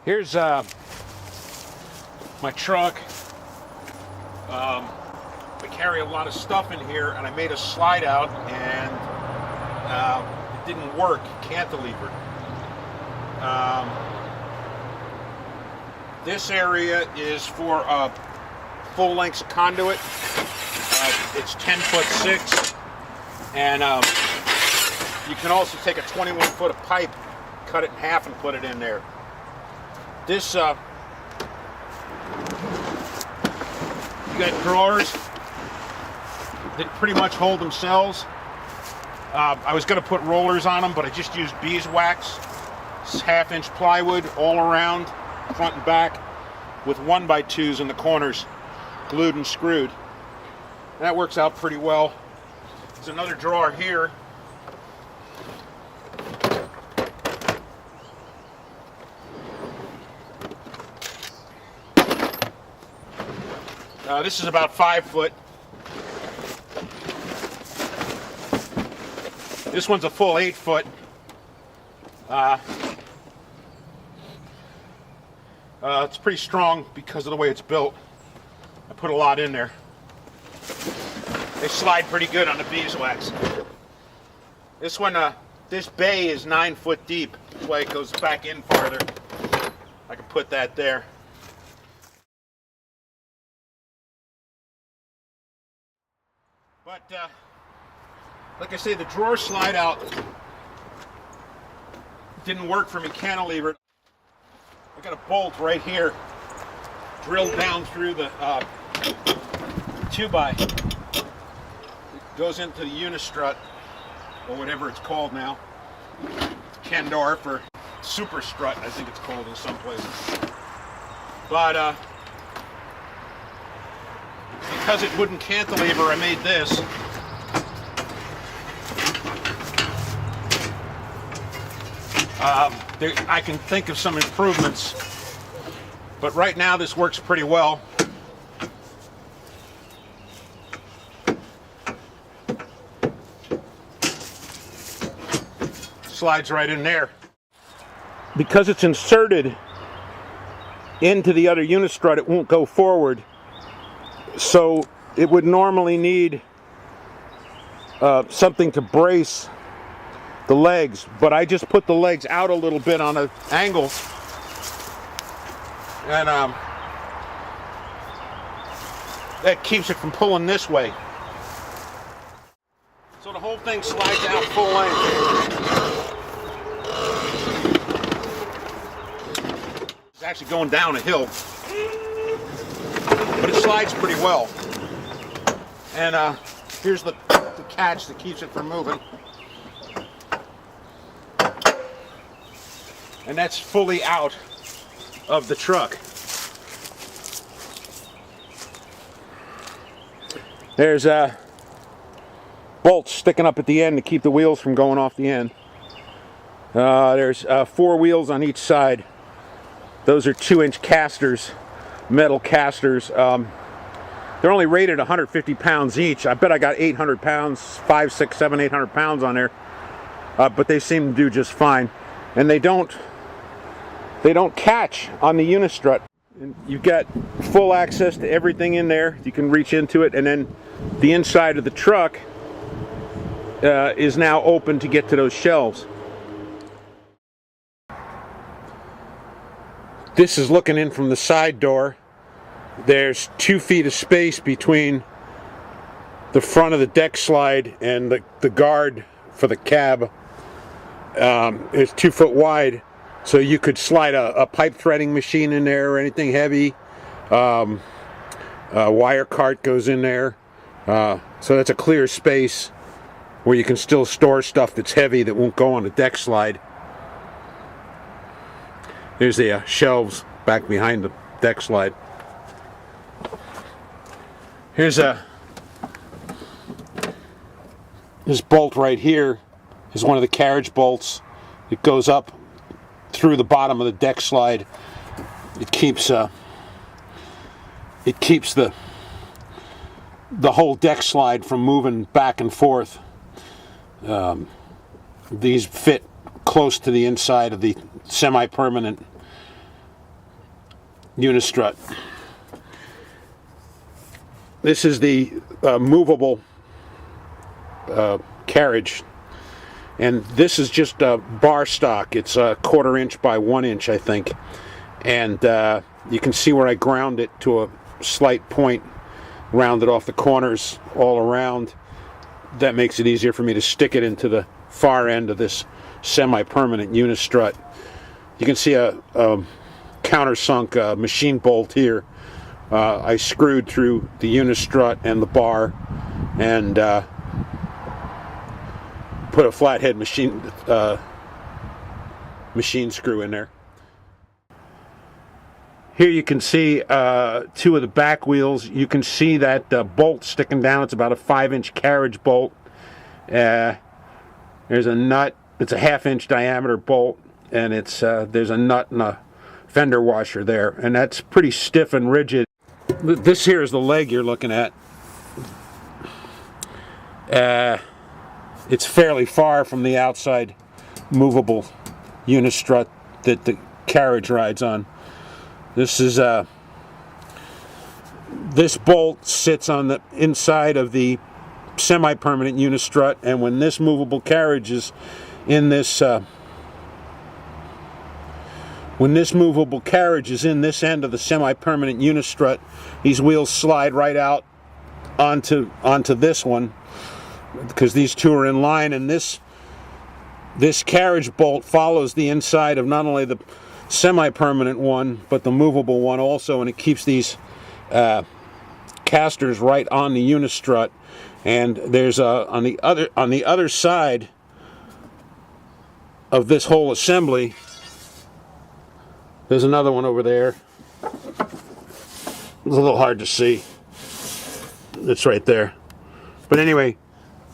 Here's my truck. I carry a lot of stuff in here, and I made a slide out, and it didn't work, cantilevered. This area is for a full-length conduit. It's 10'6", and you can also take a 21-foot of pipe, cut it in half, and put it in there. This you got drawers that pretty much hold themselves. I was going to put rollers on them, but I just used beeswax. It's 1/2-inch plywood all around, front and back, with 1x2s in the corners, glued and screwed. That works out pretty well. There's another drawer here. This is about 5 foot. This one's a full 8 foot. It's pretty strong because of the way it's built. I put a lot in there. They slide pretty good on the beeswax. This one, this bay is 9 foot deep. That's why it goes back in farther. I can put that there. But, like I say, the drawer slide out didn't work for me cantilevered. I got a bolt right here, drilled down through the 2x. It goes into the uni-strut, or whatever it's called now. Kendorf or super strut, I think it's called in some places. But, because it wouldn't cantilever, I made this. I can think of some improvements, but right now this works pretty well. Slides right in there. Because it's inserted into the other uni-strut, it won't go forward. So it would normally need something to brace the legs, but I just put the legs out a little bit on an angle, and that keeps it from pulling this way. So the whole thing slides out full length. It's actually going down a hill, but it slides pretty well. And here's the catch that keeps it from moving. And that's fully out of the truck. There's bolts sticking up at the end to keep the wheels from going off the end. There's 4 wheels on each side. Those are 2-inch casters, metal casters. They're only rated 150 pounds each. I bet I got 800 pounds, 5, 6, 7, 800 pounds on there. But they seem to do just fine. And they don't catch on the uni-strut. You've got full access to everything in there. You can reach into it, and then the inside of the truck is now open to get to those shelves. This is looking in from the side door. There's 2 feet of space between the front of the deck slide and the guard for the cab. It's 2 foot wide, so you could slide a pipe threading machine in there or anything heavy. A wire cart goes in there, so that's a clear space where you can still store stuff that's heavy that won't go on the deck slide. There's the shelves back behind the deck slide. Here's this bolt right here is one of the carriage bolts. It goes up through the bottom of the deck slide. It keeps the whole deck slide from moving back and forth. These fit close to the inside of the semi-permanent uni-strut. This is the movable carriage, and this is just a bar stock. It's a 1/4 inch by 1 inch, I think, and you can see where I ground it to a slight point, rounded off the corners all around. That makes it easier for me to stick it into the far end of this semi-permanent uni-strut. You can see a countersunk machine bolt here. I screwed through the uni-strut and the bar, and put a flathead machine screw in there. Here you can see 2 of the back wheels. You can see that bolt sticking down. It's about a 5-inch carriage bolt. There's a nut. It's a 1/2 inch diameter bolt, and it's there's a nut and a fender washer there, and that's pretty stiff and rigid. This here is the leg you're looking at. It's fairly far from the outside movable uni-strut that the carriage rides on. This is this bolt sits on the inside of the semi-permanent uni-strut, and when this movable carriage is in this when this movable carriage is in this end of the semi-permanent uni-strut, these wheels slide right out onto this one, because these two are in line, and this carriage bolt follows the inside of not only the semi-permanent one but the movable one also, and it keeps these casters right on the uni-strut. And there's on the other side of this whole assembly, there's another one over there. It's a little hard to see. It's right there. But anyway,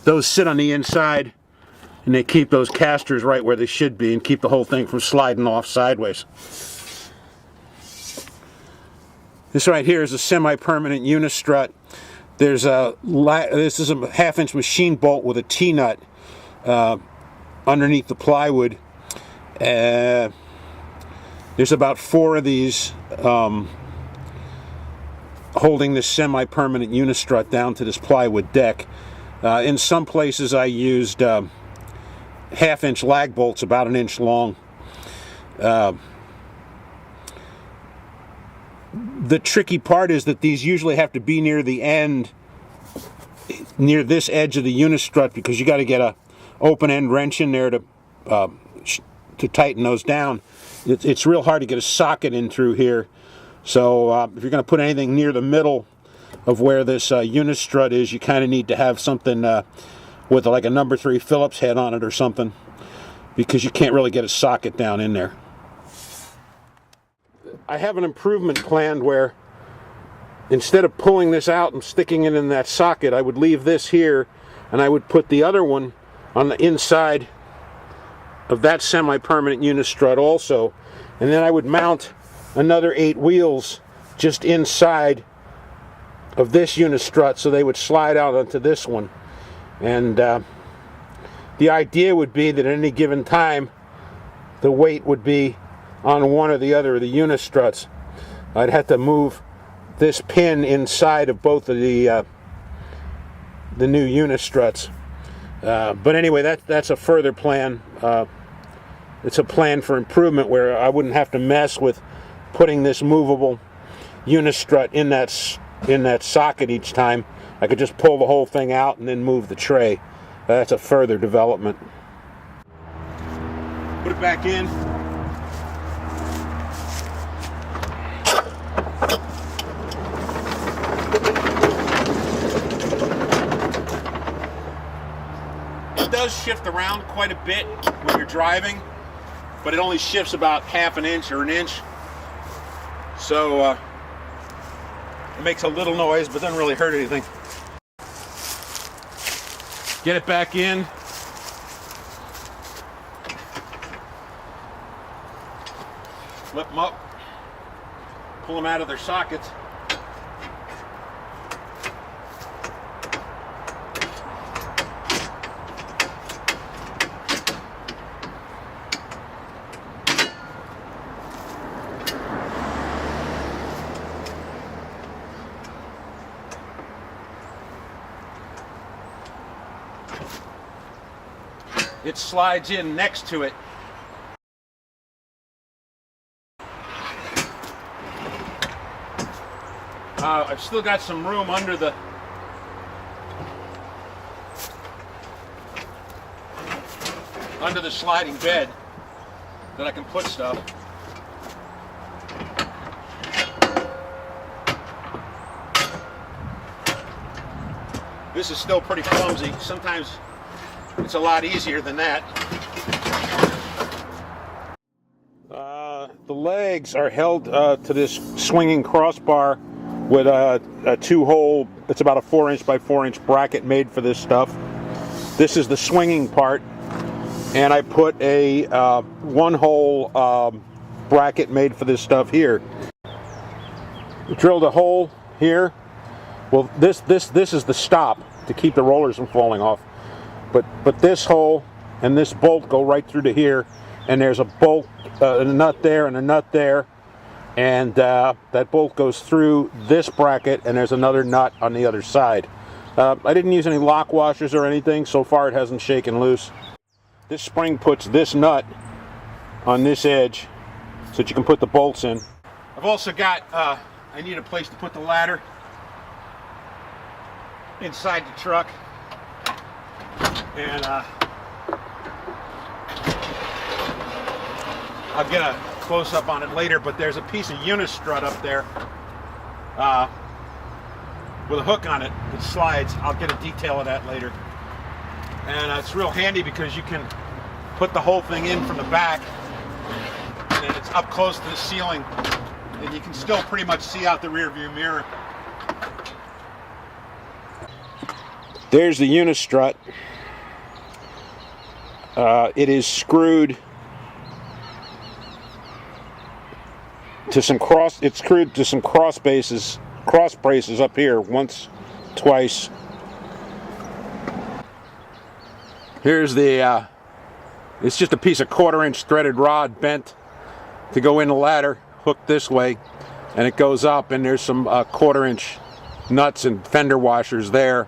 those sit on the inside, and they keep those casters right where they should be and keep the whole thing from sliding off sideways. This right here is a semi-permanent uni-strut. This is a 1/2 inch machine bolt with a T-nut underneath the plywood. There's about 4 of these holding this semi-permanent uni-strut down to this plywood deck. In some places I used 1/2 inch lag bolts about 1 inch long. The tricky part is that these usually have to be near the end, near this edge of the uni-strut, because you got to get a open end wrench in there to tighten those down. It's real hard to get a socket in through here. So if you're going to put anything near the middle of where this uni-strut is, you kind of need to have something with like a number 3 Phillips head on it or something, because you can't really get a socket down in there. I have an improvement planned where instead of pulling this out and sticking it in that socket, I would leave this here, and I would put the other one on the inside of that semi-permanent uni-strut also, and then I would mount another 8 wheels just inside of this uni-strut, so they would slide out onto this one. And the idea would be that at any given time the weight would be on one or the other of the uni-struts. I'd have to move this pin inside of both of the new uni-struts. But anyway, that's a further plan. It's a plan for improvement where I wouldn't have to mess with putting this movable uni-strut in that socket each time. I could just pull the whole thing out and then move the tray. That's a further development. Put it back in. It does shift around quite a bit when you're driving, but it only shifts about 1/2 inch or 1 inch. So it makes a little noise, but doesn't really hurt anything. Get it back in. Flip them up. Pull them out of their sockets. it slides in next to it. I've still got some room under the sliding bed that I can put stuff. This is still pretty clumsy. Sometimes it's a lot easier than that. The legs are held to this swinging crossbar with a 2-hole, it's about a 4-inch by 4-inch bracket made for this stuff. This is the swinging part, and I put a 1-hole bracket made for this stuff here. Drilled a hole here. Well, this is the stop to keep the rollers from falling off. But this hole and this bolt go right through to here, and there's a bolt, a nut there and a nut there, and that bolt goes through this bracket, and there's another nut on the other side. I didn't use any lock washers or anything. So far it hasn't shaken loose. This spring puts this nut on this edge so that you can put the bolts in. I've also got, I need a place to put the ladder inside the truck, and I'll get a close-up on it later, but there's a piece of uni-strut up there with a hook on it that slides. I'll get a detail of that later. And it's real handy because you can put the whole thing in from the back, and it's up close to the ceiling, and you can still pretty much see out the rear view mirror. There's the uni-strut. It is screwed to some cross braces up here, once, twice. Here's the it's just a piece of 1/4-inch threaded rod bent to go in the ladder, hooked this way, and it goes up, and there's some 1/4-inch nuts and fender washers there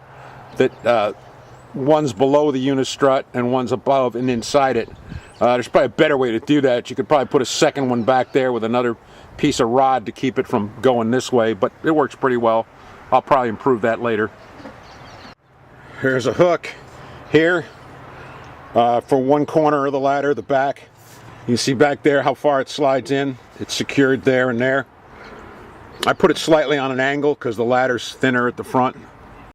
that one's below the uni-strut and one's above and inside it. There's probably a better way to do that. You could probably put a second one back there with another piece of rod to keep it from going this way, but it works pretty well. I'll probably improve that later. Here's a hook here for one corner of the ladder, the back. You can see back there how far it slides in. It's secured there and there. I put it slightly on an angle because the ladder's thinner at the front.